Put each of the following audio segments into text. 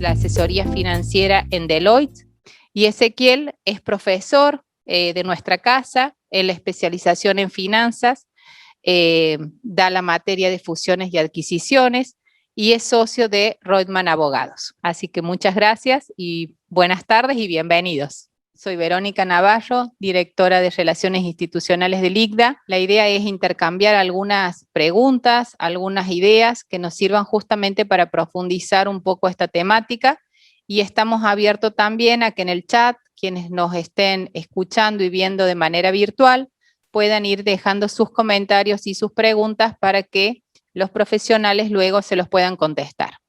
la asesoría financiera en Deloitte, y Ezequiel es profesor de nuestra casa en la especialización en finanzas, da la materia de fusiones y adquisiciones, y es socio de Reutemann Abogados. Así que muchas gracias y buenas tardes y bienvenidos. Soy Verónica Navarro, directora de Relaciones Institucionales del ICDA. La idea es intercambiar algunas preguntas, algunas ideas que nos sirvan justamente para profundizar un poco esta temática, y estamos abiertos también a que en el chat, quienes nos estén escuchando y viendo de manera virtual, puedan ir dejando sus comentarios y sus preguntas para que los profesionales luego se los puedan contestar.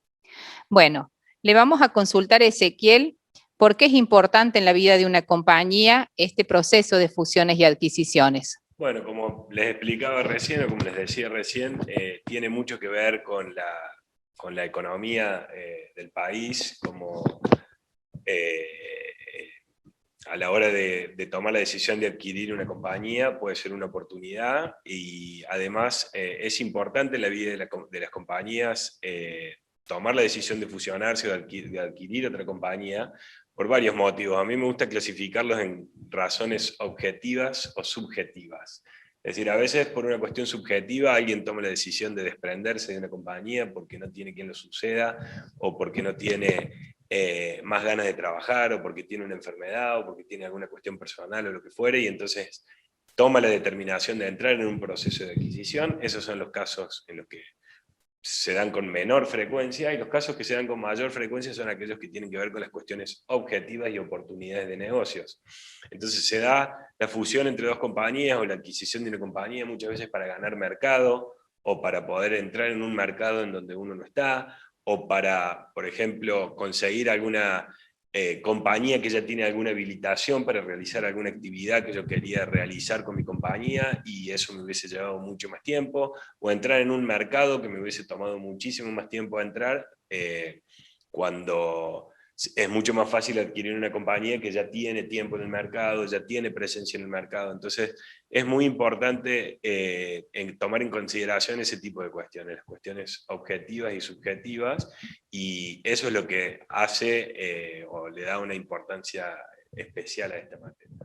Bueno, le vamos a consultar a Ezequiel por qué es importante en la vida de una compañía este proceso de fusiones y adquisiciones. Bueno, como les explicaba recién, o como les decía recién, tiene mucho que ver con la economía del país, como a la hora de tomar la decisión de adquirir una compañía puede ser una oportunidad, y además es importante en la vida de las compañías tomar la decisión de fusionarse o de adquirir otra compañía por varios motivos. A mí me gusta clasificarlos en razones objetivas o subjetivas. Es decir, a veces por una cuestión subjetiva alguien toma la decisión de desprenderse de una compañía porque no tiene quien lo suceda, o porque no tiene más ganas de trabajar, o porque tiene una enfermedad, o porque tiene alguna cuestión personal o lo que fuere, y entonces toma la determinación de entrar en un proceso de adquisición. Esos son los casos en los que se dan con menor frecuencia, y los casos que se dan con mayor frecuencia son aquellos que tienen que ver con las cuestiones objetivas y oportunidades de negocios. Entonces se da la fusión entre dos compañías o la adquisición de una compañía muchas veces para ganar mercado, o para poder entrar en un mercado en donde uno no está, o para, por ejemplo, conseguir alguna compañía que ya tiene alguna habilitación para realizar alguna actividad que yo quería realizar con mi compañía, y eso me hubiese llevado mucho más tiempo, o entrar en un mercado que me hubiese tomado muchísimo más tiempo a entrar, cuando es mucho más fácil adquirir una compañía que ya tiene tiempo en el mercado, ya tiene presencia en el mercado. Entonces es muy importante tomar en consideración ese tipo de cuestiones, las cuestiones objetivas y subjetivas, y eso es lo que hace o le da una importancia especial a esta materia.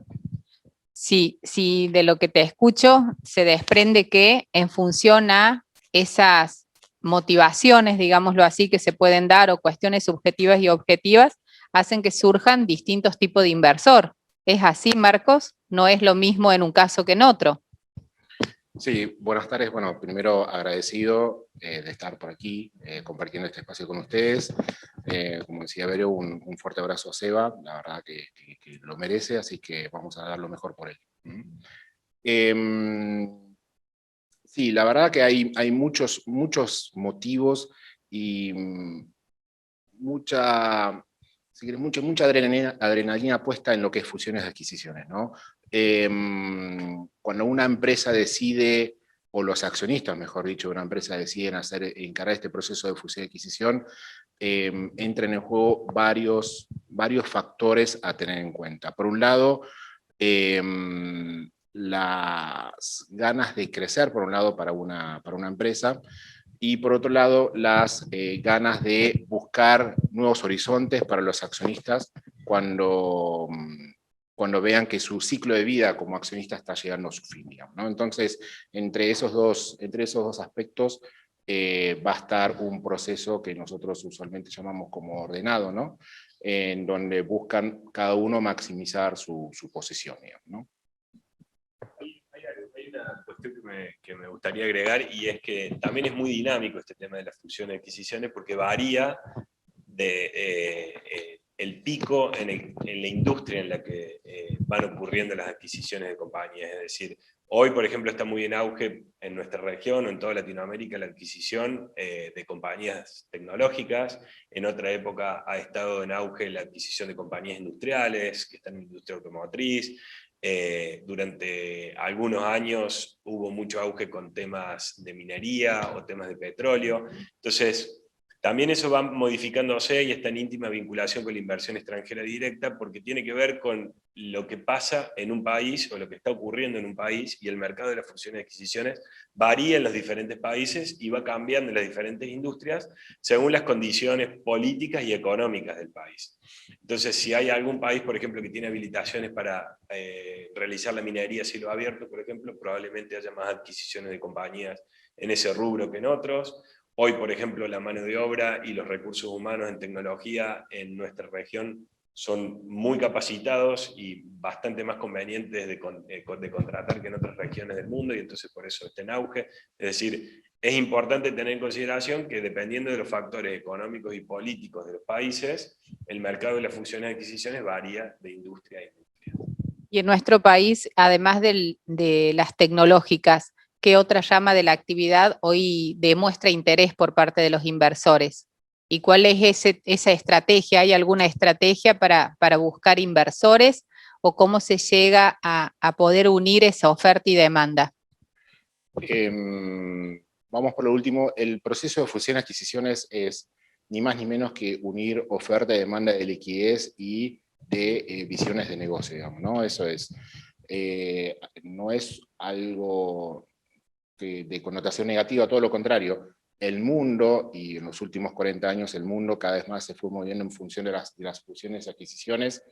Sí, sí, de lo que te escucho se desprende que en función a esas motivaciones, digámoslo así, que se pueden dar, o cuestiones subjetivas y objetivas, hacen que surjan distintos tipos de inversor. ¿Es así, Marcos? ¿No es lo mismo en un caso que en otro? Sí, buenas tardes. Bueno, primero agradecido de estar por aquí compartiendo este espacio con ustedes. Como decía Vero, un fuerte abrazo a Seba, la verdad que lo merece, así que vamos a dar lo mejor por él. Sí, la verdad que hay muchos motivos y mucha adrenalina puesta en lo que es fusiones y adquisiciones, ¿no? Cuando una empresa decide, o los accionistas, mejor dicho, de una empresa deciden encarar este proceso de fusión y adquisición, entran en el juego varios factores a tener en cuenta. Por un lado, las ganas de crecer, por un lado, para una empresa, y por otro lado, las ganas de buscar nuevos horizontes para los accionistas cuando vean que su ciclo de vida como accionista está llegando a su fin, digamos, ¿no? Entonces, entre esos dos aspectos va a estar un proceso que nosotros usualmente llamamos como ordenado, ¿no? En donde buscan cada uno maximizar su posición, digamos, ¿no? Hay una cuestión que me gustaría agregar, y es que también es muy dinámico este tema de las fusiones y adquisiciones, porque varía el pico en la industria en la que van ocurriendo las adquisiciones de compañías. Es decir, hoy, por ejemplo, está muy en auge en nuestra región o en toda Latinoamérica la adquisición de compañías tecnológicas. En otra época ha estado en auge la adquisición de compañías industriales que están en la industria automotriz. Durante algunos años hubo mucho auge con temas de minería o temas de petróleo. Entonces, También eso va modificándose y está en íntima vinculación con la inversión extranjera directa, porque tiene que ver con lo que pasa en un país o lo que está ocurriendo en un país, y el mercado de las fusiones y adquisiciones varía en los diferentes países y va cambiando en las diferentes industrias según las condiciones políticas y económicas del país. Entonces, si hay algún país, por ejemplo, que tiene habilitaciones para realizar la minería a cielo abierto, por ejemplo, probablemente haya más adquisiciones de compañías en ese rubro que en otros. Hoy, por ejemplo, la mano de obra y los recursos humanos en tecnología en nuestra región son muy capacitados y bastante más convenientes de contratar que en otras regiones del mundo, y entonces por eso está en auge. Es decir, es importante tener en consideración que dependiendo de los factores económicos y políticos de los países, el mercado de las fusiones y adquisiciones varía de industria a industria. Y en nuestro país, además de las tecnológicas, ¿qué otra rama de la actividad hoy demuestra interés por parte de los inversores? ¿Y cuál es esa estrategia? ¿Hay alguna estrategia para buscar inversores? ¿O cómo se llega a poder unir esa oferta y demanda? Vamos por lo último. El proceso de fusión y adquisiciones es ni más ni menos que unir oferta y demanda de liquidez y de visiones de negocio, digamos, ¿no? Eso es. No es algo de connotación negativa, todo lo contrario. El mundo, y en los últimos 40 años el mundo cada vez más se fue moviendo en función de las fusiones y adquisiciones,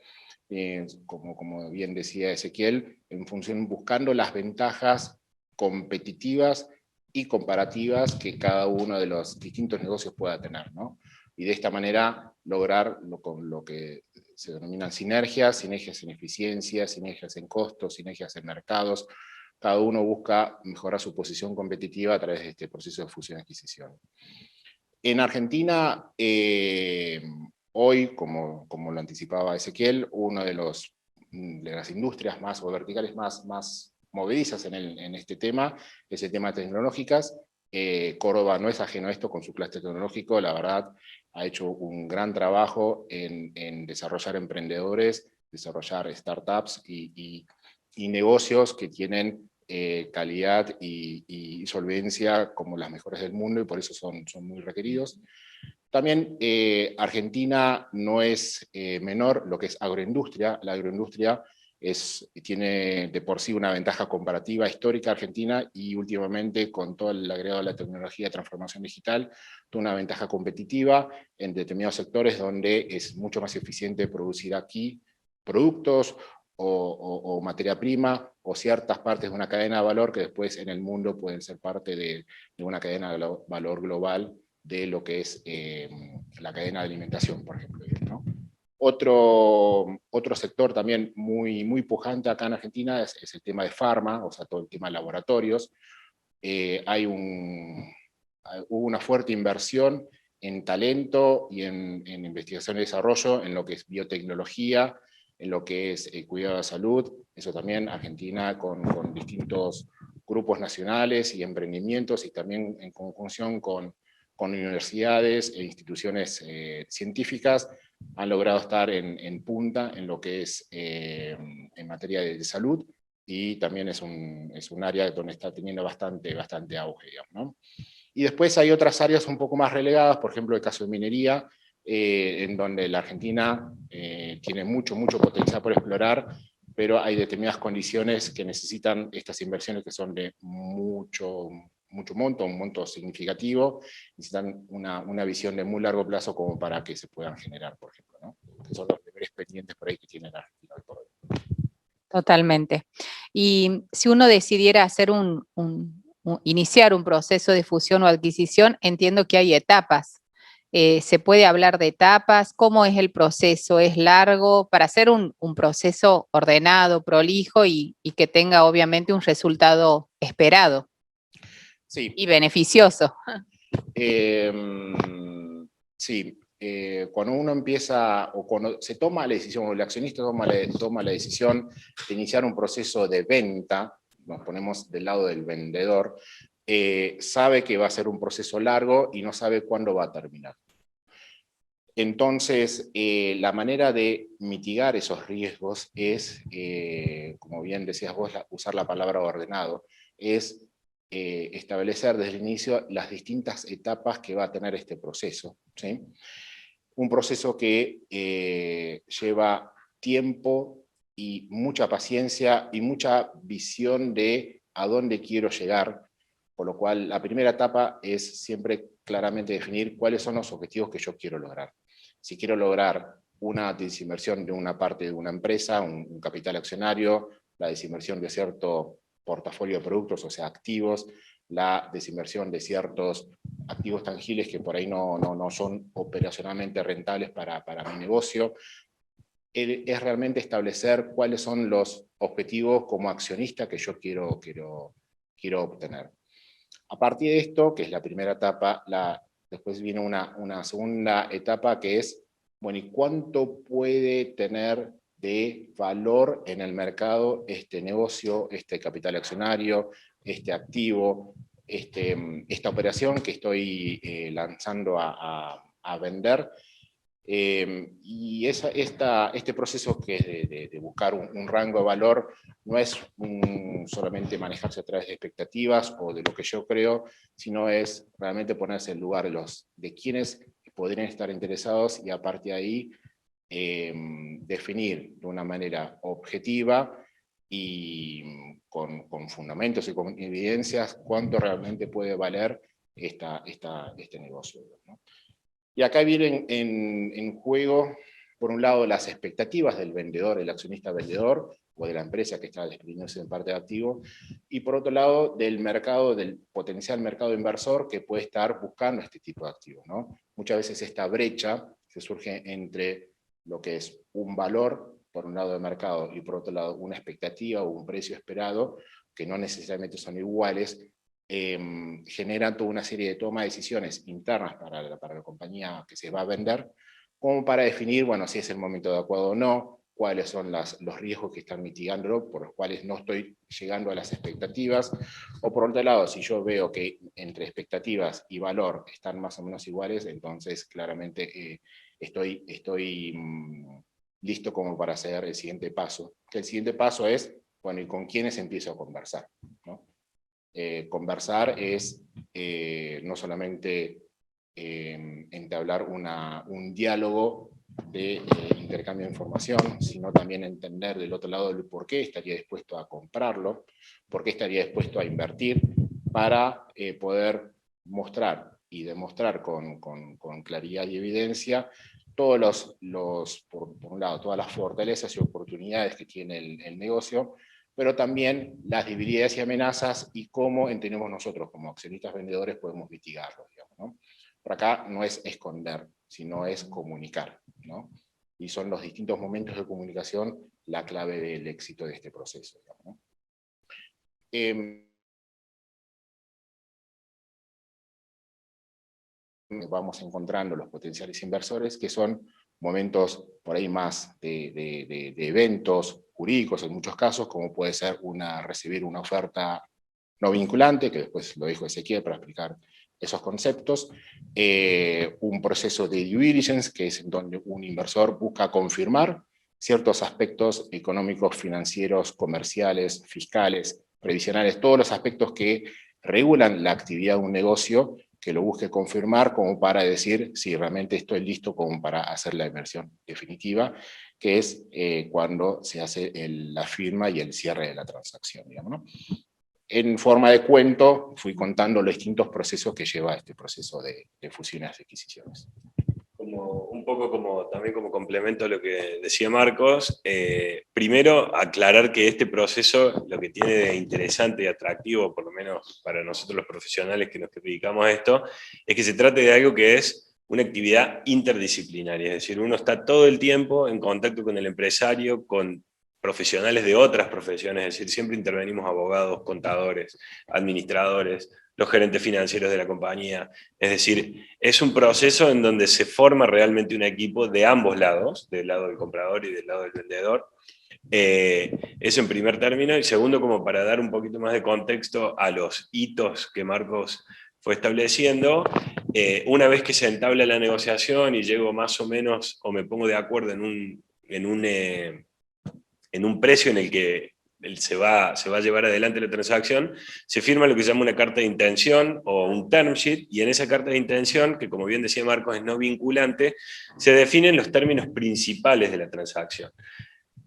como bien decía Ezequiel, en función, buscando las ventajas competitivas y comparativas que cada uno de los distintos negocios pueda tener, ¿no? Y de esta manera lograr lo que se denominan sinergias en eficiencia, sinergias en costos, sinergias en mercados. Cada uno busca mejorar su posición competitiva a través de este proceso de fusión y adquisición. En Argentina, hoy, como lo anticipaba Ezequiel, una de las industrias más, o verticales más movedizas en este tema, es el tema de tecnológicas. Córdoba no es ajeno a esto con su clúster tecnológico, la verdad, ha hecho un gran trabajo en desarrollar emprendedores, desarrollar startups y negocios que tienen calidad y solvencia como las mejores del mundo, y por eso son muy requeridos. También Argentina no es menor lo que es agroindustria. La agroindustria tiene de por sí una ventaja comparativa histórica argentina, y últimamente con todo el agregado de la tecnología de transformación digital, tiene una ventaja competitiva en determinados sectores donde es mucho más eficiente producir aquí productos o materia prima, o ciertas partes de una cadena de valor que después en el mundo pueden ser parte de una cadena de valor global de lo que es la cadena de alimentación, por ejemplo, ¿no? Otro sector también muy pujante acá en Argentina es el tema de farma, o sea, todo el tema de laboratorios. Hubo una fuerte inversión en talento y en investigación y desarrollo, en lo que es biotecnología, en lo que es cuidado de salud. Eso también Argentina con distintos grupos nacionales y emprendimientos, y también en conjunción con universidades e instituciones científicas, han logrado estar en punta en lo que es en materia de salud, y también es un área donde está teniendo bastante auge, digamos, ¿no? Y después hay otras áreas un poco más relegadas, por ejemplo el caso de minería, en donde la Argentina tiene mucho potencial por explorar, pero hay determinadas condiciones que necesitan estas inversiones que son de mucho monto, un monto significativo, necesitan una visión de muy largo plazo como para que se puedan generar, por ejemplo, ¿no? Que son los deberes pendientes por ahí que tiene la Argentina hoy por hoy. Totalmente. Y si uno decidiera hacer iniciar un proceso de fusión o adquisición, entiendo que hay etapas. ¿Se puede hablar de etapas? ¿Cómo es el proceso? ¿Es largo? Para hacer un proceso ordenado, prolijo y que tenga obviamente un resultado esperado. Sí. Y beneficioso. Sí. Cuando uno empieza, o cuando se toma la decisión, o el accionista toma la decisión de iniciar un proceso de venta, nos ponemos del lado del vendedor, sabe que va a ser un proceso largo y no sabe cuándo va a terminar. Entonces, la manera de mitigar esos riesgos es, como bien decías vos, usar la palabra ordenado, es establecer desde el inicio las distintas etapas que va a tener este proceso, ¿sí? Un proceso que lleva tiempo y mucha paciencia y mucha visión de a dónde quiero llegar, por lo cual la primera etapa es siempre claramente definir cuáles son los objetivos que yo quiero lograr. Si quiero lograr una desinversión de una parte de una empresa, un capital accionario, la desinversión de cierto portafolio de productos, o sea, activos, la desinversión de ciertos activos tangibles que por ahí no son operacionalmente rentables para mi negocio, es realmente establecer cuáles son los objetivos como accionista que yo quiero obtener. A partir de esto, que es la primera etapa, después viene una segunda etapa que es, bueno, ¿y cuánto puede tener de valor en el mercado este negocio, este capital accionario, este activo, esta operación que estoy lanzando a vender? Y este proceso que es de buscar un rango de valor no es solamente manejarse a través de expectativas o de lo que yo creo, sino es realmente ponerse en lugar de quienes podrían estar interesados y a partir de ahí definir de una manera objetiva y con fundamentos y con evidencias cuánto realmente puede valer este negocio, ¿no? Y acá vienen en juego, por un lado, las expectativas del vendedor, el accionista vendedor, o de la empresa que está desprendiéndose en parte de activo, y por otro lado, del mercado, del potencial mercado inversor que puede estar buscando este tipo de activos, ¿no? Muchas veces esta brecha se surge entre lo que es un valor, por un lado del mercado, y por otro lado una expectativa o un precio esperado, que no necesariamente son iguales, generan toda una serie de toma de decisiones internas para la compañía que se va a vender, como para definir, bueno, si es el momento adecuado o no, cuáles son los riesgos que están mitigándolo, por los cuales no estoy llegando a las expectativas, o por otro lado, si yo veo que entre expectativas y valor están más o menos iguales, entonces claramente estoy listo como para hacer el siguiente paso, que el siguiente paso es, bueno, ¿y con quiénes empiezo a conversar? ¿No? Conversar es no solamente entablar un diálogo de intercambio de información, sino también entender del otro lado el por qué estaría dispuesto a comprarlo, por qué estaría dispuesto a invertir, para poder mostrar y demostrar con claridad y evidencia todos por un lado, todas las fortalezas y oportunidades que tiene el negocio, pero también las debilidades y amenazas y cómo entendemos nosotros como accionistas vendedores podemos mitigarlos, digamos, ¿no? Por acá no es esconder, sino es comunicar, ¿no? Y son los distintos momentos de comunicación la clave del éxito de este proceso, digamos, ¿no? Vamos encontrando los potenciales inversores, que son momentos por ahí más de eventos jurídicos en muchos casos, como puede ser recibir una oferta no vinculante, que después lo dijo Ezequiel para explicar esos conceptos, un proceso de due diligence, que es en donde un inversor busca confirmar ciertos aspectos económicos, financieros, comerciales, fiscales, previsionales, todos los aspectos que regulan la actividad de un negocio, que lo busque confirmar como para decir si realmente estoy listo como para hacer la inversión definitiva, que es cuando se hace la firma y el cierre de la transacción, digamos, ¿no? En forma de cuento, fui contando los distintos procesos que lleva este proceso de fusiones y adquisiciones. Un poco también como complemento a lo que decía Marcos, primero aclarar que este proceso lo que tiene de interesante y atractivo, por lo menos para nosotros los profesionales que nos dedicamos a esto, es que se trata de algo que es una actividad interdisciplinaria, es decir, uno está todo el tiempo en contacto con el empresario, con profesionales de otras profesiones, es decir, siempre intervenimos abogados, contadores, administradores, los gerentes financieros de la compañía, es decir, es un proceso en donde se forma realmente un equipo de ambos lados, del lado del comprador y del lado del vendedor. Eso en primer término, y segundo, como para dar un poquito más de contexto a los hitos que Marcos fue estableciendo, una vez que se entabla la negociación y llego más o menos, o me pongo de acuerdo en un precio en el que se va a llevar adelante la transacción, se firma lo que se llama una carta de intención o un term sheet, y en esa carta de intención, que como bien decía Marcos es no vinculante, se definen los términos principales de la transacción.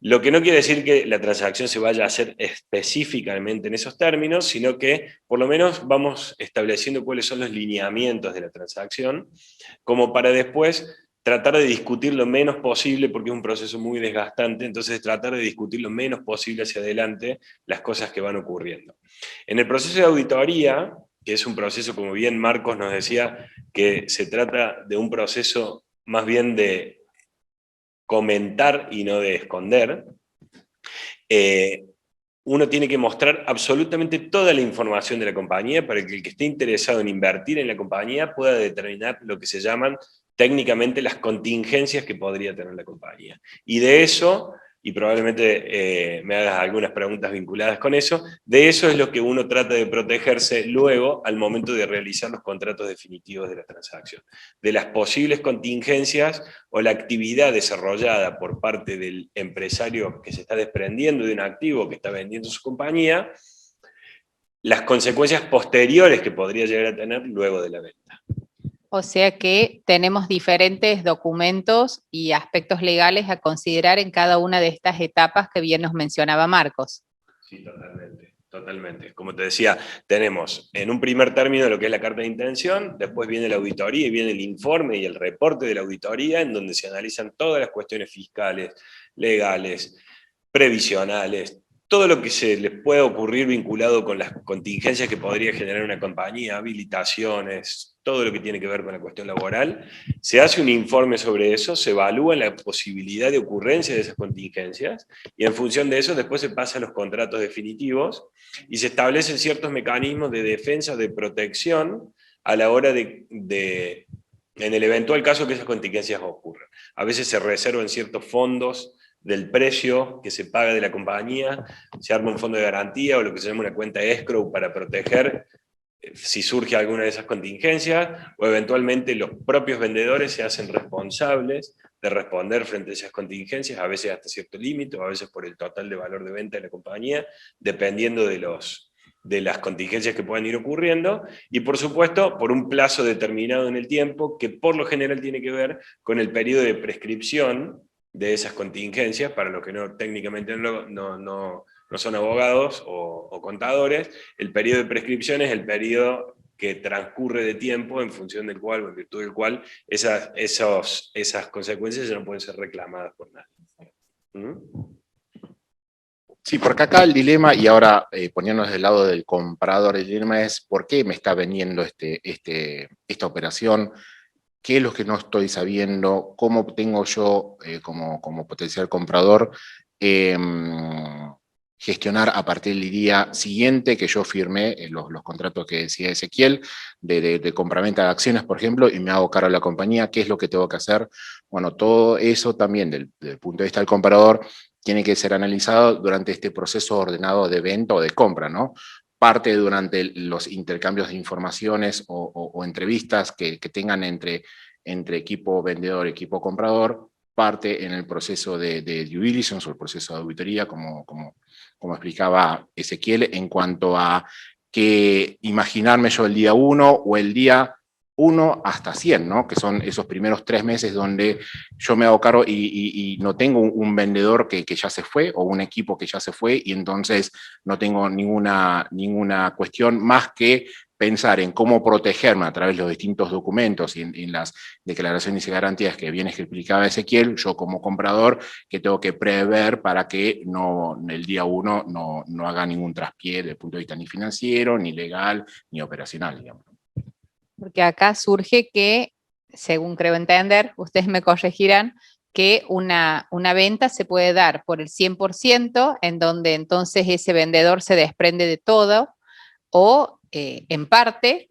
Lo que no quiere decir que la transacción se vaya a hacer específicamente en esos términos, sino que por lo menos vamos estableciendo cuáles son los lineamientos de la transacción, como para después tratar de discutir lo menos posible, porque es un proceso muy desgastante, entonces tratar de discutir lo menos posible hacia adelante las cosas que van ocurriendo. En el proceso de auditoría, que es un proceso, como bien Marcos nos decía, que se trata de un proceso más bien de comentar y no de esconder, uno tiene que mostrar absolutamente toda la información de la compañía para que el que esté interesado en invertir en la compañía pueda determinar lo que se llaman técnicamente las contingencias que podría tener la compañía. Y de eso, y probablemente me hagas algunas preguntas vinculadas con eso, de eso es lo que uno trata de protegerse luego al momento de realizar los contratos definitivos de la transacción. De las posibles contingencias o la actividad desarrollada por parte del empresario que se está desprendiendo de un activo que está vendiendo su compañía, las consecuencias posteriores que podría llegar a tener luego de la venta. O sea que tenemos diferentes documentos y aspectos legales a considerar en cada una de estas etapas que bien nos mencionaba Marcos. Sí, totalmente, totalmente. Como te decía, tenemos en un primer término lo que es la carta de intención, después viene la auditoría y viene el informe y el reporte de la auditoría, en donde se analizan todas las cuestiones fiscales, legales, previsionales, todo lo que se les pueda ocurrir vinculado con las contingencias que podría generar una compañía, habilitaciones, todo lo que tiene que ver con la cuestión laboral. Se hace un informe sobre eso, se evalúa la posibilidad de ocurrencia de esas contingencias, y en función de eso después se pasan los contratos definitivos y se establecen ciertos mecanismos de defensa, de protección, a la hora en el eventual caso que esas contingencias ocurran. A veces se reservan ciertos fondos del precio que se paga de la compañía, se arma un fondo de garantía o lo que se llama una cuenta escrow para proteger si surge alguna de esas contingencias, o eventualmente los propios vendedores se hacen responsables de responder frente a esas contingencias, a veces hasta cierto límite, o a veces por el total de valor de venta de la compañía, dependiendo de las contingencias que puedan ir ocurriendo, y por supuesto por un plazo determinado en el tiempo, que por lo general tiene que ver con el periodo de prescripción de esas contingencias. Para los que técnicamente no son abogados o contadores, el periodo de prescripción es el periodo que transcurre de tiempo en función del cual, o en virtud del cual, esas consecuencias ya no pueden ser reclamadas por nadie. ¿Mm? Sí, porque acá el dilema, y ahora poniéndonos del lado del comprador, el dilema es ¿por qué me está vendiendo esta operación? ¿Qué es lo que no estoy sabiendo? ¿Cómo tengo yo, como potencial comprador, gestionar a partir del día siguiente que yo firmé los contratos que decía Ezequiel, de compraventa de acciones, por ejemplo, y me hago cargo de la compañía? ¿Qué es lo que tengo que hacer? Bueno, todo eso también, desde punto de vista del comprador, tiene que ser analizado durante este proceso ordenado de venta o de compra, ¿no? Parte durante los intercambios de informaciones o entrevistas que tengan entre equipo vendedor y equipo comprador, parte en el proceso de due diligence o el proceso de auditoría, como explicaba Ezequiel, en cuanto a que imaginarme yo el día 1 o el día 1 hasta 100, ¿no? Que son esos primeros 3 meses donde yo me hago cargo y no tengo un vendedor que ya se fue o un equipo que ya se fue, y entonces no tengo ninguna cuestión más que pensar en cómo protegerme a través de los distintos documentos y en las declaraciones y garantías que bien explicaba Ezequiel, yo como comprador, que tengo que prever para que el día 1 no haga ningún traspié desde el punto de vista ni financiero, ni legal, ni operacional, digamos. Porque acá surge que, según creo entender, ustedes me corregirán, que una venta se puede dar por el 100%, en donde entonces ese vendedor se desprende de todo, o en parte,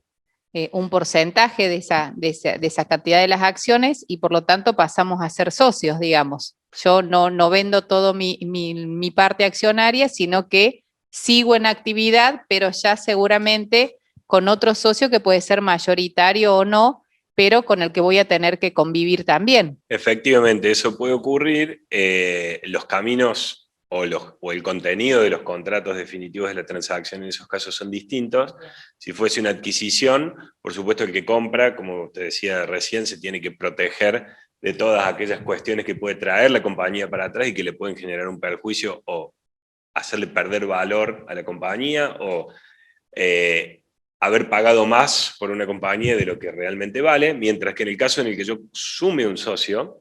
un porcentaje de esa cantidad de las acciones, y por lo tanto pasamos a ser socios, digamos. Yo no vendo todo mi parte accionaria, sino que sigo en actividad, pero ya seguramente con otro socio que puede ser mayoritario o no, pero con el que voy a tener que convivir también. Efectivamente, eso puede ocurrir. Los caminos o el contenido de los contratos definitivos de la transacción en esos casos son distintos. Si fuese una adquisición, por supuesto el que compra, como te decía recién, se tiene que proteger de todas aquellas cuestiones que puede traer la compañía para atrás y que le pueden generar un perjuicio o hacerle perder valor a la compañía o haber pagado más por una compañía de lo que realmente vale, mientras que en el caso en el que yo sume un socio,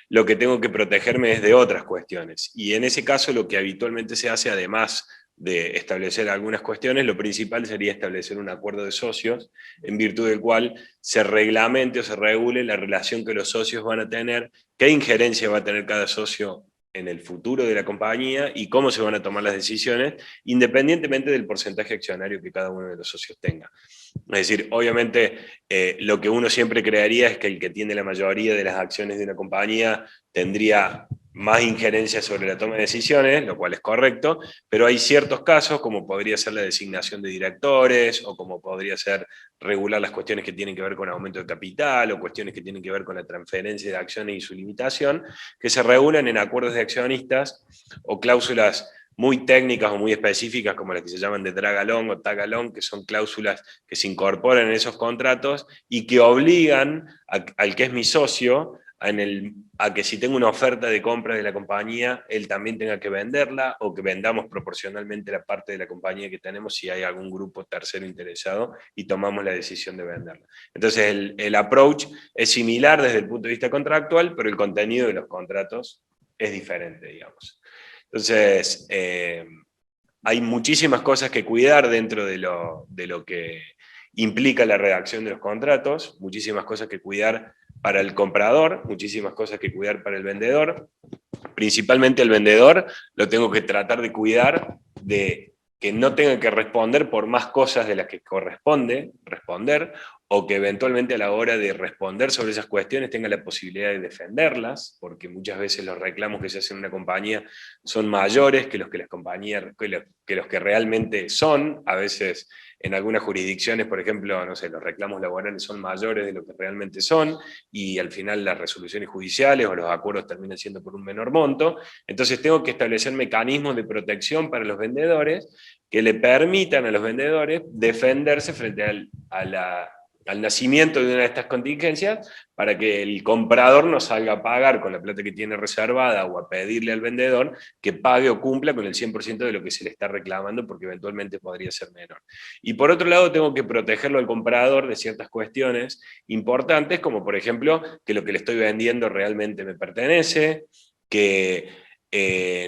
lo que tengo que protegerme es de otras cuestiones. Y en ese caso lo que habitualmente se hace, además de establecer algunas cuestiones, lo principal sería establecer un acuerdo de socios, en virtud del cual se reglamente o se regule la relación que los socios van a tener, qué injerencia va a tener cada socio en el futuro de la compañía y cómo se van a tomar las decisiones, independientemente del porcentaje accionario que cada uno de los socios tenga. Es decir, obviamente lo que uno siempre creería es que el que tiene la mayoría de las acciones de una compañía tendría más injerencia sobre la toma de decisiones, lo cual es correcto, pero hay ciertos casos, como podría ser la designación de directores, o como podría ser regular las cuestiones que tienen que ver con aumento de capital, o cuestiones que tienen que ver con la transferencia de acciones y su limitación, que se regulan en acuerdos de accionistas, o cláusulas muy técnicas o muy específicas, como las que se llaman de drag along o tag along, que son cláusulas que se incorporan en esos contratos, y que obligan al que es mi socio, a que si tengo una oferta de compra de la compañía, él también tenga que venderla, o que vendamos proporcionalmente la parte de la compañía que tenemos si hay algún grupo tercero interesado y tomamos la decisión de venderla. Entonces el approach es similar desde el punto de vista contractual, pero el contenido de los contratos es diferente, digamos. Entonces, hay muchísimas cosas que cuidar dentro de lo que implica la redacción de los contratos, muchísimas cosas que cuidar para el comprador, muchísimas cosas que cuidar para el vendedor. Principalmente el vendedor lo tengo que tratar de cuidar de que no tenga que responder por más cosas de las que corresponde responder, o que eventualmente a la hora de responder sobre esas cuestiones tenga la posibilidad de defenderlas, porque muchas veces los reclamos que se hacen en una compañía son mayores que los que las compañías, que los que realmente son. A veces en algunas jurisdicciones, por ejemplo, no sé, los reclamos laborales son mayores de lo que realmente son, y al final las resoluciones judiciales o los acuerdos terminan siendo por un menor monto. Entonces tengo que establecer mecanismos de protección para los vendedores que le permitan a los vendedores defenderse frente al nacimiento de una de estas contingencias, para que el comprador no salga a pagar con la plata que tiene reservada, o a pedirle al vendedor que pague o cumpla con el 100% de lo que se le está reclamando, porque eventualmente podría ser menor. Y por otro lado, tengo que protegerlo al comprador de ciertas cuestiones importantes, como por ejemplo, que lo que le estoy vendiendo realmente me pertenece, que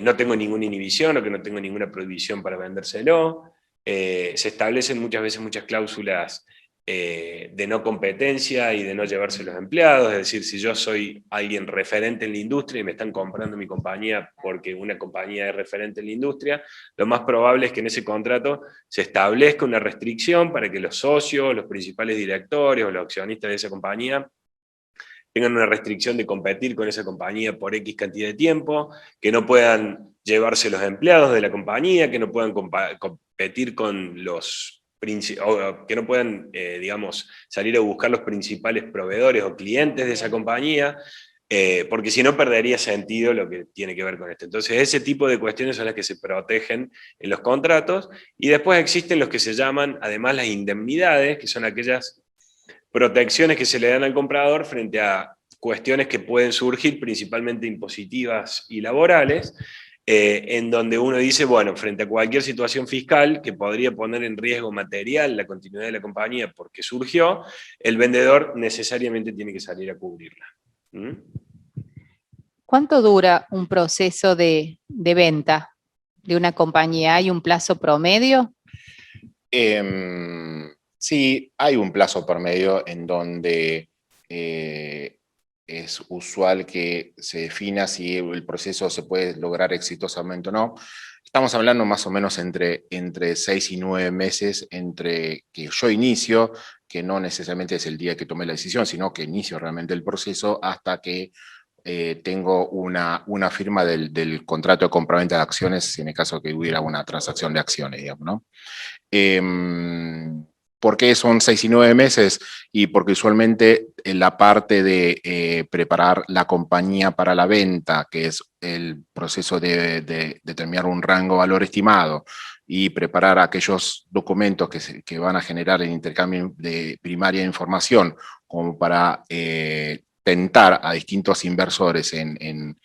no tengo ninguna inhibición o que no tengo ninguna prohibición para vendérselo. Se establecen muchas veces muchas cláusulas de no competencia y de no llevarse los empleados. Es decir, si yo soy alguien referente en la industria y me están comprando mi compañía porque una compañía es referente en la industria, lo más probable es que en ese contrato se establezca una restricción para que los socios, los principales directores o los accionistas de esa compañía tengan una restricción de competir con esa compañía por X cantidad de tiempo, que no puedan llevarse los empleados de la compañía, que no puedan competir con los que no puedan, digamos, salir a buscar los principales proveedores o clientes de esa compañía, porque si no perdería sentido lo que tiene que ver con esto. Entonces ese tipo de cuestiones son las que se protegen en los contratos, y después existen los que se llaman, además, las indemnidades, que son aquellas protecciones que se le dan al comprador frente a cuestiones que pueden surgir, principalmente impositivas y laborales, en donde uno dice, bueno, frente a cualquier situación fiscal que podría poner en riesgo material la continuidad de la compañía porque surgió, el vendedor necesariamente tiene que salir a cubrirla. ¿Mm? ¿Cuánto dura un proceso de venta de una compañía? ¿Hay un plazo promedio? Sí, hay un plazo promedio en donde es usual que se defina si el proceso se puede lograr exitosamente o no. Estamos hablando más o menos entre 6 y 9 meses entre que yo inicio, que no necesariamente es el día que tomé la decisión, sino que inicio realmente el proceso, hasta que tengo una firma del contrato de compraventa de acciones, en el caso que hubiera una transacción de acciones, digamos, ¿no? ¿Por qué son 6 y 9 meses? Y porque usualmente en la parte de preparar la compañía para la venta, que es el proceso de determinar un rango valor estimado y preparar aquellos documentos que van a generar el intercambio de primaria de información como para tentar a distintos inversores en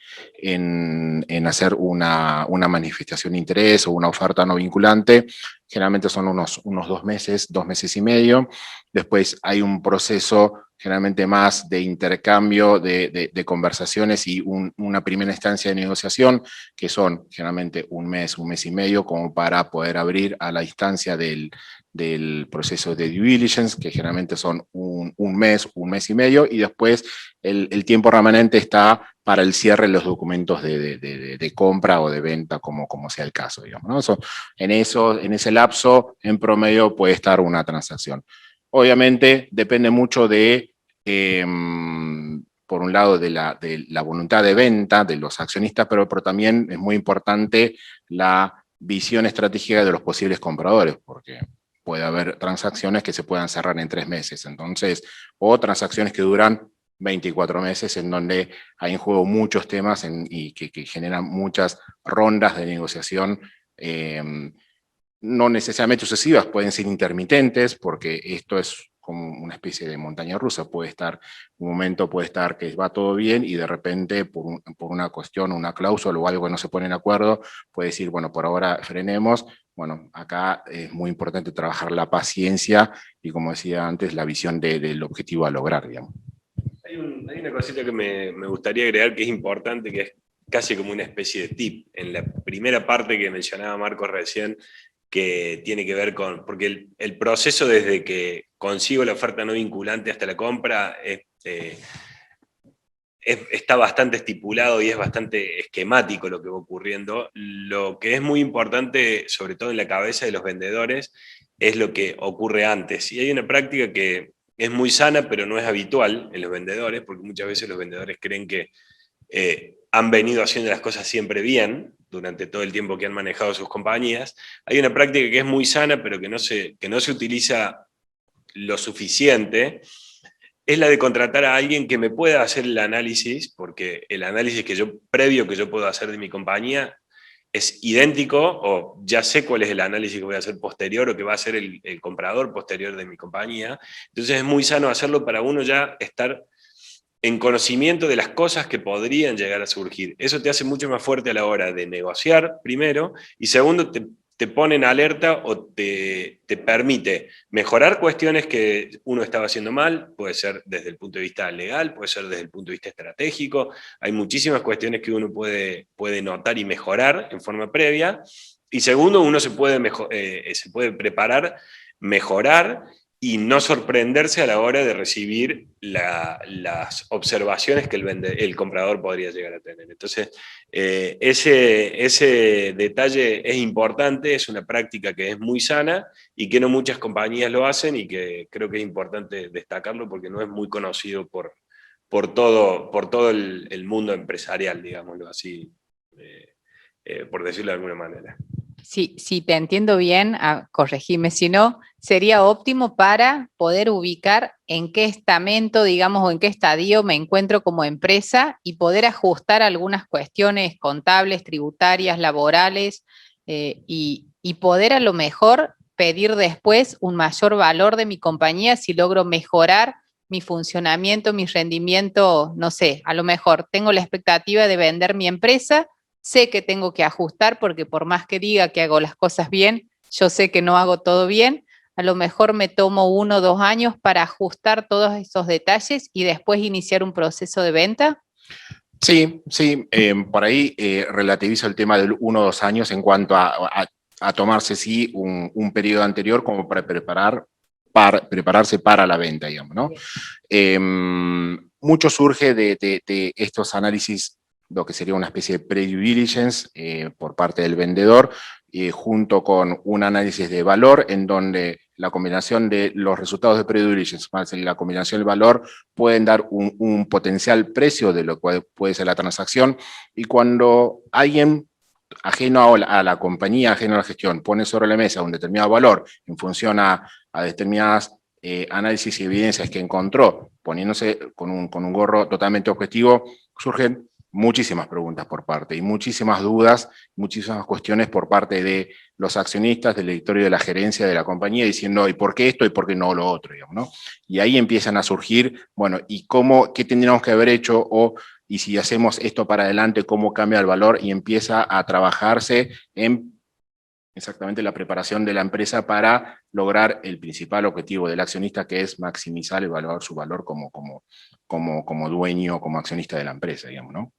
hacer una manifestación de interés o una oferta no vinculante, generalmente son unos 2 meses, 2 meses y medio. Después hay un proceso generalmente más de intercambio de conversaciones y una primera instancia de negociación, que son generalmente un mes y medio, como para poder abrir a la instancia del proceso de due diligence, que generalmente son un mes y medio, y después el tiempo remanente está para el cierre de los documentos de compra o de venta, como sea el caso, digamos, ¿no? En ese lapso, en promedio, puede estar una transacción. Obviamente, depende mucho por un lado, de la voluntad de venta de los accionistas, pero también es muy importante la visión estratégica de los posibles compradores, porque puede haber transacciones que se puedan cerrar en 3 meses, entonces, o transacciones que duran 24 meses, en donde hay en juego muchos temas y que generan muchas rondas de negociación, no necesariamente sucesivas, pueden ser intermitentes, porque esto es como una especie de montaña rusa. Un momento puede estar que va todo bien y de repente por una cuestión, una cláusula o algo que no se pone en acuerdo, puede decir, bueno, por ahora frenemos. Bueno, acá es muy importante trabajar la paciencia y, como decía antes, la visión del objetivo a lograr, digamos. Hay una cosita que me gustaría agregar que es importante, que es casi como una especie de tip. En la primera parte que mencionaba Marcos recién, que tiene que ver con, porque el proceso desde que consigo la oferta no vinculante hasta la compra está bastante estipulado y es bastante esquemático lo que va ocurriendo. Lo que es muy importante, sobre todo en la cabeza de los vendedores, es lo que ocurre antes. Y hay una práctica que es muy sana, pero no es habitual en los vendedores, porque muchas veces los vendedores creen que han venido haciendo las cosas siempre bien durante todo el tiempo que han manejado sus compañías. Hay una práctica que es muy sana, pero que no se utiliza lo suficiente, es la de contratar a alguien que me pueda hacer el análisis, porque el análisis previo que yo puedo hacer de mi compañía es idéntico, o ya sé cuál es el análisis que voy a hacer posterior, o que va a hacer el comprador posterior de mi compañía. Entonces es muy sano hacerlo para uno ya estar en conocimiento de las cosas que podrían llegar a surgir. Eso te hace mucho más fuerte a la hora de negociar, primero, y segundo, te pone en alerta o te permite mejorar cuestiones que uno estaba haciendo mal, puede ser desde el punto de vista legal, puede ser desde el punto de vista estratégico, hay muchísimas cuestiones que uno puede notar y mejorar en forma previa, y segundo, uno se puede preparar, mejorar, y no sorprenderse a la hora de recibir las observaciones que el comprador podría llegar a tener. Entonces, ese detalle es importante, es una práctica que es muy sana y que no muchas compañías lo hacen, y que creo que es importante destacarlo porque no es muy conocido por todo el mundo empresarial, digámoslo así, por decirlo de alguna manera. Si te entiendo bien, corregime si no, sería óptimo para poder ubicar en qué estamento, digamos, o en qué estadio me encuentro como empresa y poder ajustar algunas cuestiones contables, tributarias, laborales, y poder a lo mejor pedir después un mayor valor de mi compañía si logro mejorar mi funcionamiento, mi rendimiento, no sé, a lo mejor tengo la expectativa de vender mi empresa. Sé que tengo que ajustar porque por más que diga que hago las cosas bien, yo sé que no hago todo bien. A lo mejor me tomo 1 o 2 años para ajustar todos esos detalles y después iniciar un proceso de venta. Sí, por ahí relativizo el tema del 1 o 2 años en cuanto a tomarse, sí, un periodo anterior como para prepararse para la venta, digamos, ¿no? Mucho surge de estos análisis, lo que sería una especie de pre-due diligence por parte del vendedor, junto con un análisis de valor, en donde la combinación de los resultados de pre-due diligence más la combinación del valor pueden dar un potencial precio de lo que puede ser la transacción. Y cuando alguien ajeno a la compañía, ajeno a la gestión, pone sobre la mesa un determinado valor en función a determinadas análisis y evidencias que encontró, poniéndose con un gorro totalmente objetivo, surgen muchísimas preguntas por parte y muchísimas dudas, muchísimas cuestiones por parte de los accionistas, del directorio, de la gerencia de la compañía, diciendo, ¿y por qué esto y por qué no lo otro? Digamos, ¿no? Y ahí empiezan a surgir, bueno, ¿y qué tendríamos que haber hecho? Y si hacemos esto para adelante, ¿cómo cambia el valor? Y empieza a trabajarse en exactamente la preparación de la empresa para lograr el principal objetivo del accionista, que es maximizar el valor, su valor como dueño, como accionista de la empresa, digamos, ¿no?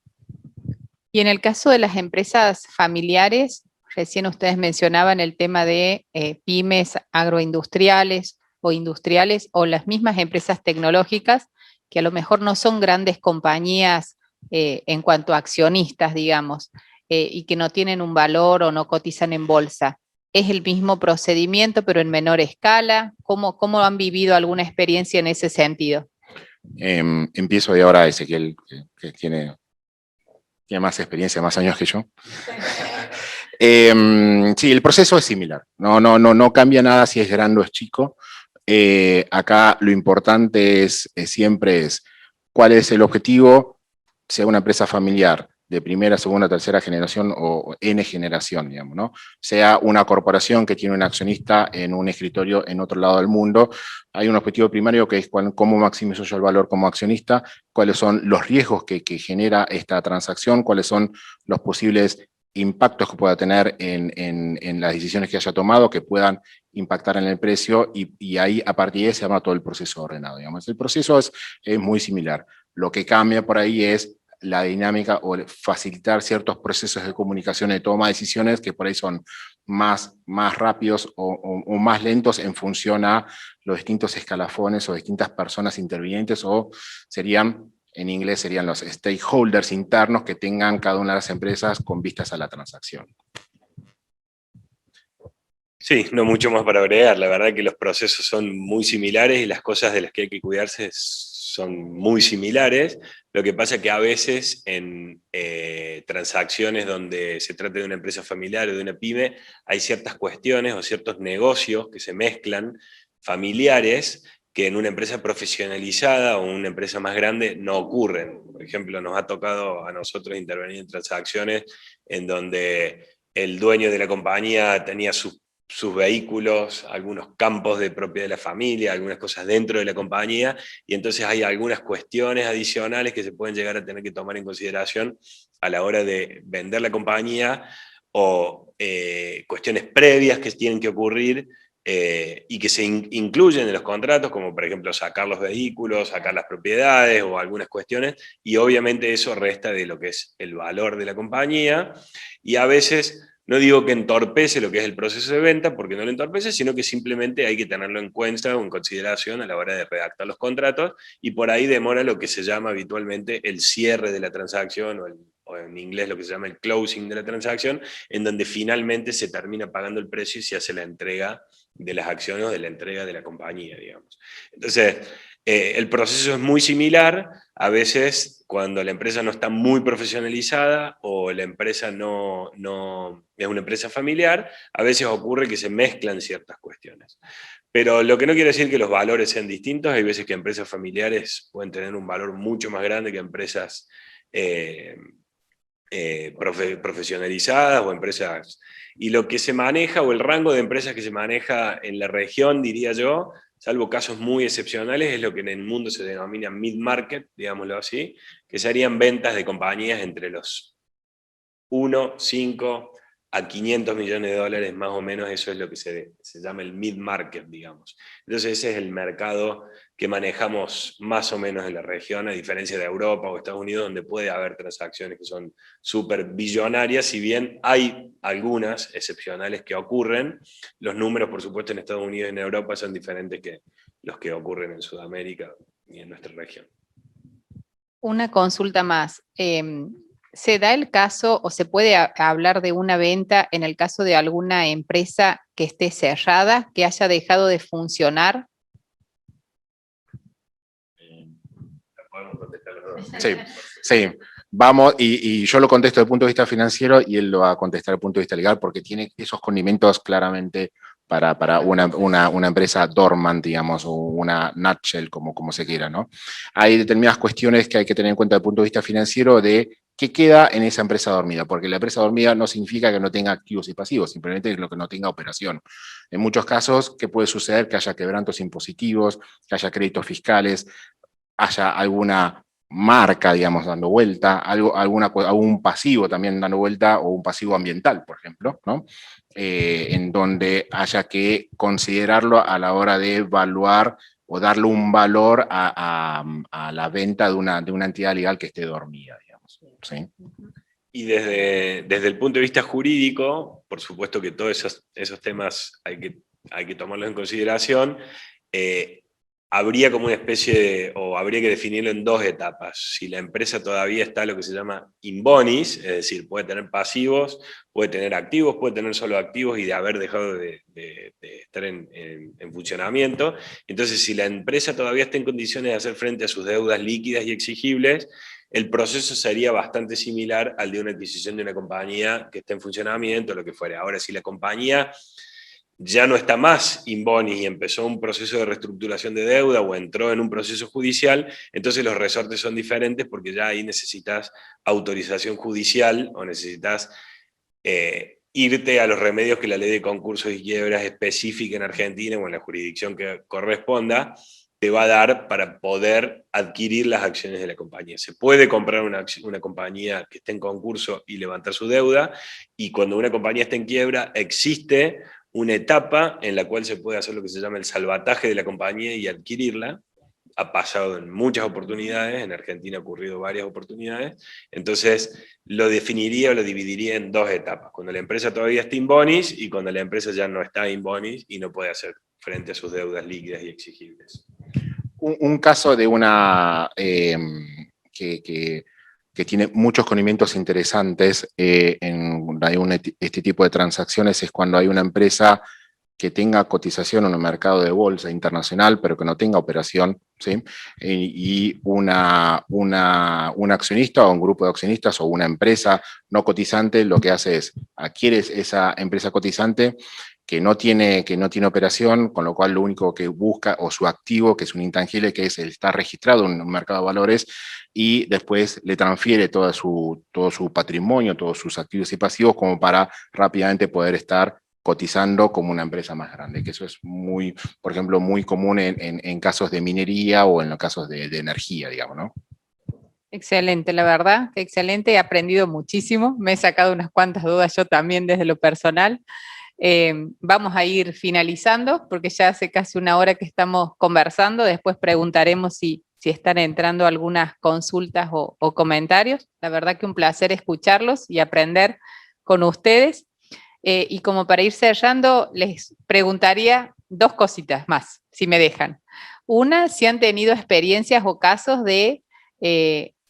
Y en el caso de las empresas familiares, recién ustedes mencionaban el tema de pymes agroindustriales o industriales o las mismas empresas tecnológicas, que a lo mejor no son grandes compañías en cuanto a accionistas, digamos, y que no tienen un valor o no cotizan en bolsa. ¿Es el mismo procedimiento, pero en menor escala? ¿Cómo han vivido alguna experiencia en ese sentido? Empiezo de ahora, Ezequiel, que tiene más experiencia, más años que yo. Sí, el proceso es similar. No cambia nada si es grande o es chico. Acá lo importante siempre es cuál es el objetivo, sea una empresa familiar de primera, segunda, tercera generación o N generación, digamos, ¿no? Sea una corporación que tiene un accionista en un escritorio en otro lado del mundo, hay un objetivo primario que es cómo maximizo yo el valor como accionista, cuáles son los riesgos que genera esta transacción, cuáles son los posibles impactos que pueda tener en las decisiones que haya tomado, que puedan impactar en el precio, y ahí a partir de ahí se llama todo el proceso ordenado. Digamos. El proceso es muy similar. Lo que cambia por ahí es la dinámica o facilitar ciertos procesos de comunicación y toma de decisiones que por ahí son más rápidos o más lentos en función a los distintos escalafones o distintas personas intervinientes, o en inglés serían los stakeholders internos que tengan cada una de las empresas con vistas a la transacción. Sí, no mucho más para agregar. La verdad que los procesos son muy similares y las cosas de las que hay que cuidarse son muy similares. Lo que pasa es que a veces en transacciones donde se trata de una empresa familiar o de una pyme, hay ciertas cuestiones o ciertos negocios que se mezclan familiares que en una empresa profesionalizada o una empresa más grande no ocurren. Por ejemplo, nos ha tocado a nosotros intervenir en transacciones en donde el dueño de la compañía tenía sus vehículos, algunos campos de propiedad de la familia, algunas cosas dentro de la compañía, y entonces hay algunas cuestiones adicionales que se pueden llegar a tener que tomar en consideración a la hora de vender la compañía, o cuestiones previas que tienen que ocurrir y que se incluyen en los contratos, como por ejemplo sacar los vehículos, sacar las propiedades o algunas cuestiones, y obviamente eso resta de lo que es el valor de la compañía, y a veces no digo que entorpece lo que es el proceso de venta, porque no lo entorpece, sino que simplemente hay que tenerlo en cuenta o en consideración a la hora de redactar los contratos, y por ahí demora lo que se llama habitualmente el cierre de la transacción, o en inglés lo que se llama el closing de la transacción, en donde finalmente se termina pagando el precio y se hace la entrega de las acciones o de la entrega de la compañía, digamos. Entonces, el proceso es muy similar. A veces cuando la empresa no está muy profesionalizada o la empresa no es una empresa familiar, a veces ocurre que se mezclan ciertas cuestiones. Pero lo que no quiere decir que los valores sean distintos. Hay veces que empresas familiares pueden tener un valor mucho más grande que empresas profesionalizadas o empresas. Y lo que se maneja, o el rango de empresas que se maneja en la región, diría yo, salvo casos muy excepcionales, es lo que en el mundo se denomina mid-market, digámoslo así, que serían ventas de compañías entre los 1, 5 a 500 millones de dólares, más o menos. Eso es lo que se llama el mid-market, digamos. Entonces ese es el mercado que manejamos más o menos en la región, a diferencia de Europa o Estados Unidos, donde puede haber transacciones que son súper billonarias. Si bien hay algunas excepcionales que ocurren, los números, por supuesto, en Estados Unidos y en Europa son diferentes que los que ocurren en Sudamérica y en nuestra región. Una consulta más. ¿Se da el caso o se puede hablar de una venta en el caso de alguna empresa que esté cerrada, que haya dejado de funcionar? podemos contestar los dos. Sí, sí. Vamos, y yo lo contesto desde el punto de vista financiero y él lo va a contestar desde el punto de vista legal porque tiene esos condimentos claramente para una empresa dormant, digamos, o una nutshell, como se quiera, ¿no? Hay determinadas cuestiones que hay que tener en cuenta desde el punto de vista financiero de qué queda en esa empresa dormida, porque la empresa dormida no significa que no tenga activos y pasivos, simplemente lo que no tenga operación. En muchos casos, ¿qué puede suceder? Que haya quebrantos impositivos, que haya créditos fiscales, haya alguna marca, digamos, dando vuelta, algún pasivo también dando vuelta, o un pasivo ambiental, por ejemplo, ¿no? En donde haya que considerarlo a la hora de evaluar o darle un valor a la venta de una entidad legal que esté dormida, digamos. ¿Sí? Y desde el punto de vista jurídico, por supuesto que todos esos temas hay que tomarlos en consideración. Habría como una especie o habría que definirlo en dos etapas. Si la empresa todavía está lo que se llama in bonis, es decir, puede tener pasivos, puede tener activos, puede tener solo activos y de haber dejado de estar en funcionamiento. Entonces, si la empresa todavía está en condiciones de hacer frente a sus deudas líquidas y exigibles, el proceso sería bastante similar al de una adquisición de una compañía que está en funcionamiento, lo que fuera. Ahora, si la compañía ya no está más in bonis y empezó un proceso de reestructuración de deuda o entró en un proceso judicial, entonces los resortes son diferentes porque ya ahí necesitas autorización judicial o necesitas irte a los remedios que la ley de concursos y quiebras específica en Argentina o en la jurisdicción que corresponda te va a dar para poder adquirir las acciones de la compañía. Se puede comprar una compañía que esté en concurso y levantar su deuda, y cuando una compañía está en quiebra existe una etapa en la cual se puede hacer lo que se llama el salvataje de la compañía y adquirirla. Ha pasado en muchas oportunidades, en Argentina ha ocurrido varias oportunidades, entonces lo definiría o lo dividiría en dos etapas, cuando la empresa todavía está in bonis y cuando la empresa ya no está in bonis y no puede hacer frente a sus deudas líquidas y exigibles. Un caso de una que tiene muchos condimentos interesantes este tipo de transacciones es cuando hay una empresa que tenga cotización en un mercado de bolsa internacional, pero que no tenga operación, ¿sí? Y un accionista o un grupo de accionistas o una empresa no cotizante lo que hace es adquiere esa empresa cotizante que no tiene operación, con lo cual lo único que busca, o su activo, que es un intangible, que es el estar registrado en un mercado de valores, y después le transfiere todo su patrimonio, todos sus activos y pasivos, como para rápidamente poder estar cotizando como una empresa más grande, que eso es muy, por ejemplo, muy común en casos de minería o en los casos de energía, digamos, ¿no? Excelente, la verdad, que excelente, he aprendido muchísimo, me he sacado unas cuantas dudas yo también desde lo personal. Vamos a ir finalizando porque ya hace casi una hora que estamos conversando, después preguntaremos si están entrando algunas consultas o comentarios. La verdad que un placer escucharlos y aprender con ustedes. Y como para ir cerrando, les preguntaría dos cositas más, si me dejan. Una, si han tenido experiencias o casos de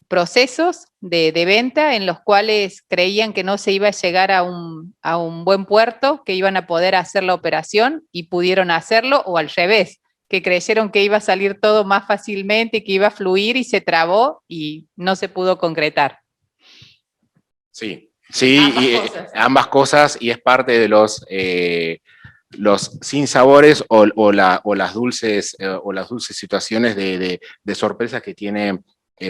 procesos de venta en los cuales creían que no se iba a llegar a un buen puerto, que iban a poder hacer la operación y pudieron hacerlo, o al revés, que creyeron que iba a salir todo más fácilmente, que iba a fluir y se trabó y no se pudo concretar. Sí, ambas cosas, y es parte de los sinsabores o las dulces situaciones de sorpresas que tiene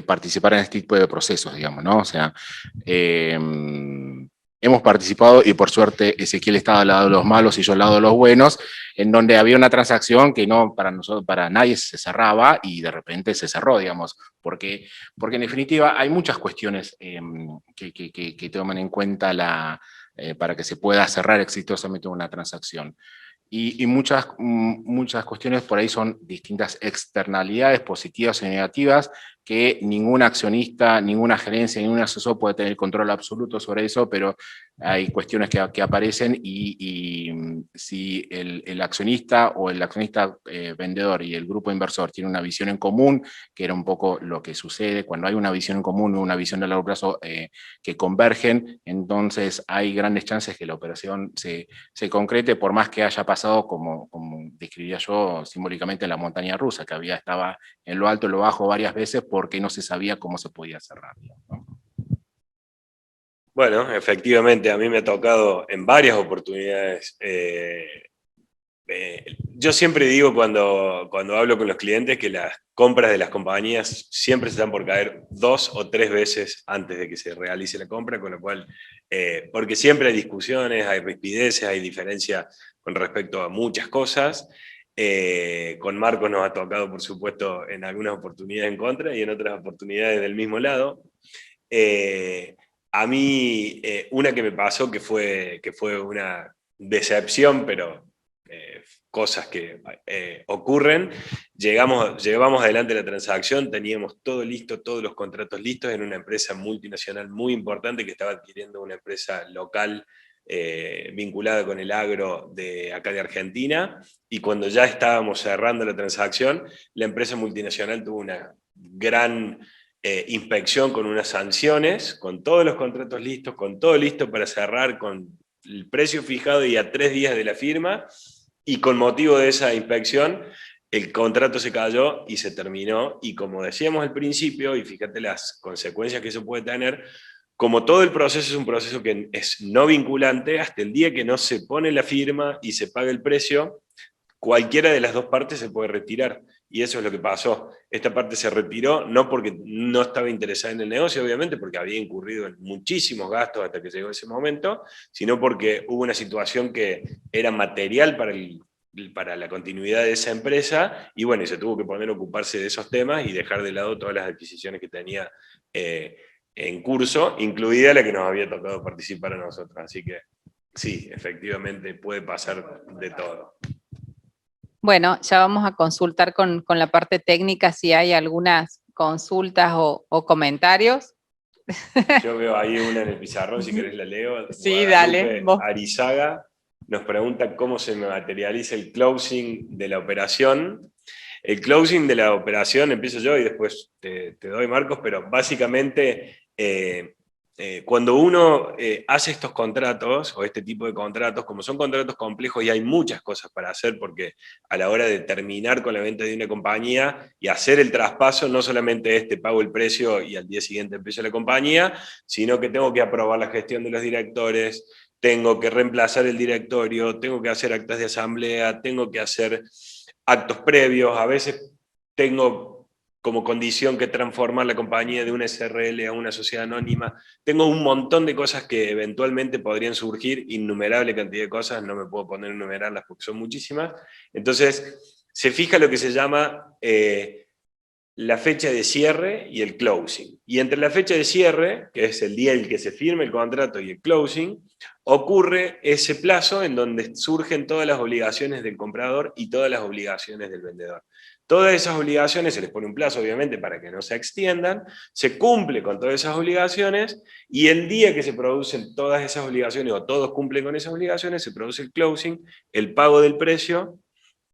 participar en este tipo de procesos, digamos, ¿no? O sea, hemos participado y por suerte Ezequiel estaba al lado de los malos y yo al lado de los buenos, en donde había una transacción que no para nadie se cerraba y de repente se cerró, digamos, porque en definitiva hay muchas cuestiones que toman en cuenta para que se pueda cerrar exitosamente una transacción. Y muchas cuestiones por ahí son distintas externalidades positivas y negativas que ningún accionista, ninguna gerencia, ningún asesor puede tener control absoluto sobre eso, pero hay cuestiones que aparecen y si el accionista o el accionista vendedor y el grupo inversor tienen una visión en común, que era un poco lo que sucede cuando hay una visión en común o una visión de largo plazo que convergen, entonces hay grandes chances que la operación se concrete, por más que haya pasado, como describía yo simbólicamente, en la montaña rusa, que estaba en lo alto y lo bajo varias veces porque no se sabía cómo se podía cerrar, ¿no? Bueno, efectivamente, a mí me ha tocado en varias oportunidades. Yo siempre digo cuando hablo con los clientes que las compras de las compañías siempre se están por caer 2 o 3 veces antes de que se realice la compra, con lo cual, porque siempre hay discusiones, hay rispideces, hay diferencias con respecto a muchas cosas. Con Marcos nos ha tocado, por supuesto, en algunas oportunidades en contra y en otras oportunidades del mismo lado. A mí, una que me pasó que fue una decepción, pero cosas que ocurren, llevamos adelante la transacción, teníamos todo listo, todos los contratos listos en una empresa multinacional muy importante que estaba adquiriendo una empresa local vinculada con el agro de acá de Argentina, y cuando ya estábamos cerrando la transacción, la empresa multinacional tuvo una gran inspección con unas sanciones, con todos los contratos listos, con todo listo para cerrar, con el precio fijado y a 3 días de la firma, y con motivo de esa inspección el contrato se cayó y se terminó, y como decíamos al principio, y fíjate las consecuencias que eso puede tener, como todo el proceso es un proceso que es no vinculante, hasta el día que no se pone la firma y se paga el precio, cualquiera de las dos partes se puede retirar. Y eso es lo que pasó. Esta parte se retiró, no porque no estaba interesada en el negocio, obviamente, porque había incurrido en muchísimos gastos hasta que llegó ese momento, sino porque hubo una situación que era material para la continuidad de esa empresa, y bueno, y se tuvo que poner a ocuparse de esos temas y dejar de lado todas las adquisiciones que tenía en curso, incluida la que nos había tocado participar a nosotros. Así que sí, efectivamente puede pasar de todo. Bueno, ya vamos a consultar con la parte técnica si hay algunas consultas o comentarios. Yo veo ahí una en el pizarrón, si querés la leo. Sí, dale. Guadalupe Arizaga nos pregunta cómo se materializa el closing de la operación. El closing de la operación, empiezo yo y después te doy, Marcos, pero básicamente cuando uno hace estos contratos, o este tipo de contratos, como son contratos complejos y hay muchas cosas para hacer, porque a la hora de terminar con la venta de una compañía y hacer el traspaso, no solamente pago el precio y al día siguiente empiezo la compañía, sino que tengo que aprobar la gestión de los directores, tengo que reemplazar el directorio, tengo que hacer actas de asamblea, tengo que hacer actos previos, a veces tengo como condición que transformar la compañía de una SRL a una sociedad anónima. Tengo un montón de cosas que eventualmente podrían surgir, innumerable cantidad de cosas, no me puedo poner a enumerarlas porque son muchísimas. Entonces, se fija lo que se llama la fecha de cierre y el closing. Y entre la fecha de cierre, que es el día en el que se firma el contrato, y el closing, ocurre ese plazo en donde surgen todas las obligaciones del comprador y todas las obligaciones del vendedor. Todas esas obligaciones, se les pone un plazo obviamente para que no se extiendan, se cumple con todas esas obligaciones, y el día que se producen todas esas obligaciones, o todos cumplen con esas obligaciones, se produce el closing, el pago del precio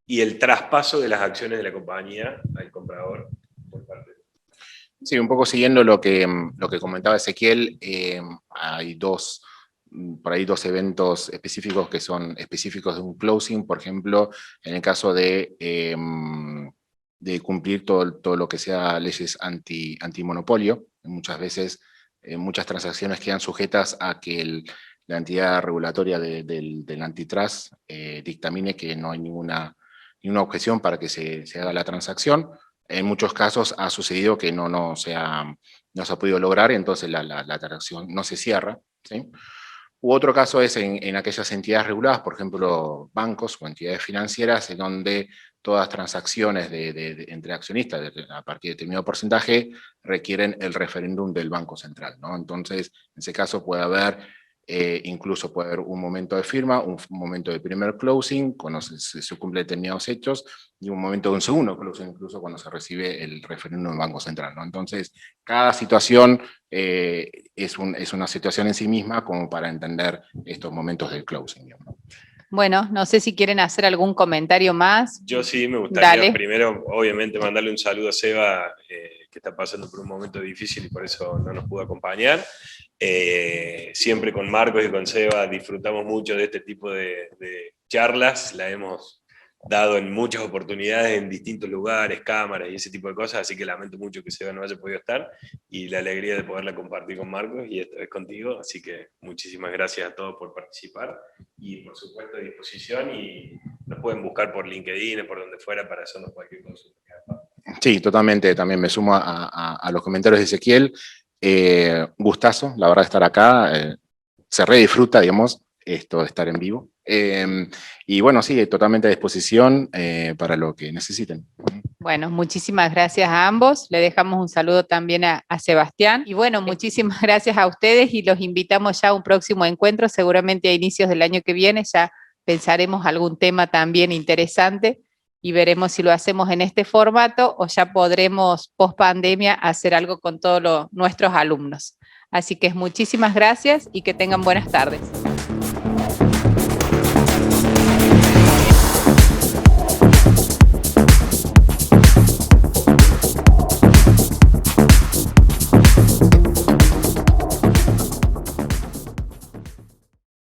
y el traspaso de las acciones de la compañía al comprador por parte de... Sí, un poco siguiendo lo que comentaba Ezequiel, hay por ahí dos eventos específicos que son específicos de un closing. Por ejemplo, en el caso de cumplir todo lo que sea leyes antimonopolio. Muchas veces muchas transacciones quedan sujetas a que la entidad regulatoria del antitrust dictamine que no hay ninguna objeción para que se haga la transacción. En muchos casos ha sucedido que no se ha podido lograr, y entonces la transacción no se cierra, ¿sí? U otro caso es en aquellas entidades reguladas, por ejemplo, bancos o entidades financieras, en donde todas transacciones entre accionistas a partir de determinado porcentaje requieren el referéndum del Banco Central, ¿no? Entonces, en ese caso incluso puede haber un momento de firma, un momento de primer closing, cuando se cumplen determinados hechos, y un momento de un segundo closing, incluso cuando se recibe el referéndum del Banco Central, ¿no? Entonces, cada situación es una situación en sí misma como para entender estos momentos del closing, ¿no? Bueno, no sé si quieren hacer algún comentario más. Yo sí me gustaría Dale. primero, obviamente, mandarle un saludo a Seba, que está pasando por un momento difícil y por eso no nos pudo acompañar. Siempre con Marcos y con Seba disfrutamos mucho de este tipo de charlas, la hemos dado en muchas oportunidades en distintos lugares, cámaras y ese tipo de cosas, así que lamento mucho que Seba no haya podido estar, y la alegría de poderla compartir con Marcos y esta vez contigo, así que muchísimas gracias a todos por participar, y por supuesto a disposición, y nos pueden buscar por LinkedIn o por donde fuera para hacernos cualquier consulta. Sí, totalmente, también me sumo a los comentarios de Ezequiel. Gustazo, la verdad, estar acá, se re disfruta, digamos, esto de estar en vivo. Y bueno, sí, totalmente a disposición para lo que necesiten. Bueno, muchísimas gracias a ambos. Le dejamos un saludo también a Sebastián. Y bueno, muchísimas gracias a ustedes y los invitamos ya a un próximo encuentro, seguramente a inicios del año que viene. Ya pensaremos algún tema también interesante y veremos si lo hacemos en este formato o ya podremos, post pandemia, hacer algo con todos nuestros alumnos. Así que muchísimas gracias y que tengan buenas tardes.